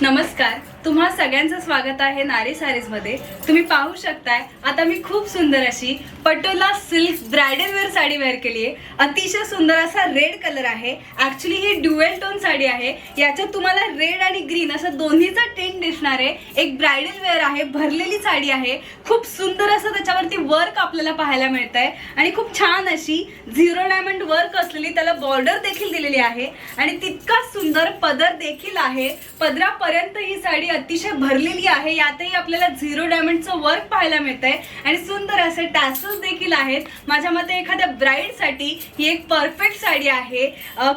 नमस्कार, तुम्हा सगळ्यांचं स्वागत आहे नारी सारीज मध्ये। तुम्ही पाहू शकताय आता मी खूप सुंदर अशी Patola silk bridal wear sari wear केली आहे। अतिशय सुंदर असा रेड कलर आहे। ऍक्च्युअली ही ड्युअल टोन साडी आहे। याच्यात तुम्हाला रेड आणि ग्रीन असं दोन्हीचा टिंट दिसणार आहे। एक ब्राइडल वेअर आहे, भरलेली साडी आहे। खूप सुंदर असं त्याच्यावरती वर्क आपल्याला पाहायला मिळतंय आणि खूप छान अशी झिरो डायमंड वर्क असलेली त्याला बॉर्डर देखील दिलेली आहे आणि तितका सुंदर पदर देखील आहे। पदरापर्यंत ही साडी अतिशय भरलेली आहे। यातही आपल्याला झिरो डायमंडचं वर्क पाहायला मिळतंय आणि सुंदर असे टॅसल्स देखील आहेत। माझ्या मते एखाद्या ब्राइड साठी ही एक परफेक्ट साडी आहे।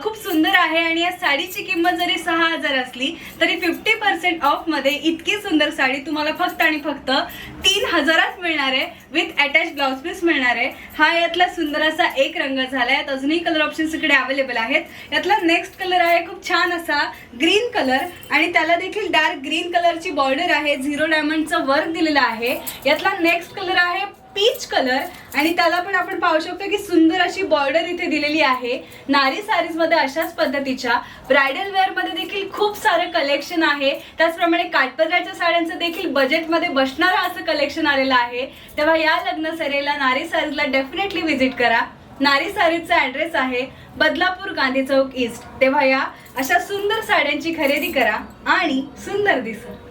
खूप सुंदर आहे आणि या साडीची किंमत जरी 6000 असली तरी 50% ऑफ मध्ये इतकी सुंदर साडी तुम्हाला फक्त आणि फक्त 3000 मिळणार आहे। विथ अटॅच ब्लाउज पीस मिळणार आहे। हा यातला सुंदर असा एक रंग झालाय। यात अजूनही कलर ऑप्शन्स इकडे अवेलेबल आहेत। यातला नेक्स्ट कलर आहे खूप छान असा ग्रीन कलर आणि त्याला देखील डार्क ग्रीन कलरची बॉर्डर आहे। झिरो डायमंडचं वर्क दिलेलं आहे। यातला नेक्स्ट कलर आहे पीच कलर आणि त्याला पण आपण पाहू शकतो की सुंदर अशी बॉर्डर इथे दिलेली आहे। नारी सारीज मध्ये अशाच पद्धतीच्या ब्राइडल वेअर मध्ये देखील खूप सारे कलेक्शन आहे। त्याचप्रमाणे काठपदराच्या साड्यांचं देखील बजेट मध्ये बसणारा असं कलेक्शन आलेलं आहे। तेव्हा या लग्न सरेला नारी सारीजला डेफिनेटली व्हिजिट करा। नारी सारीजचा ऍड्रेस आहे बदलापूर गांधी चौक ईस्ट। तेव्हा या अशा सुंदर साड्यांची खरेदी करा आणि सुंदर दिसा।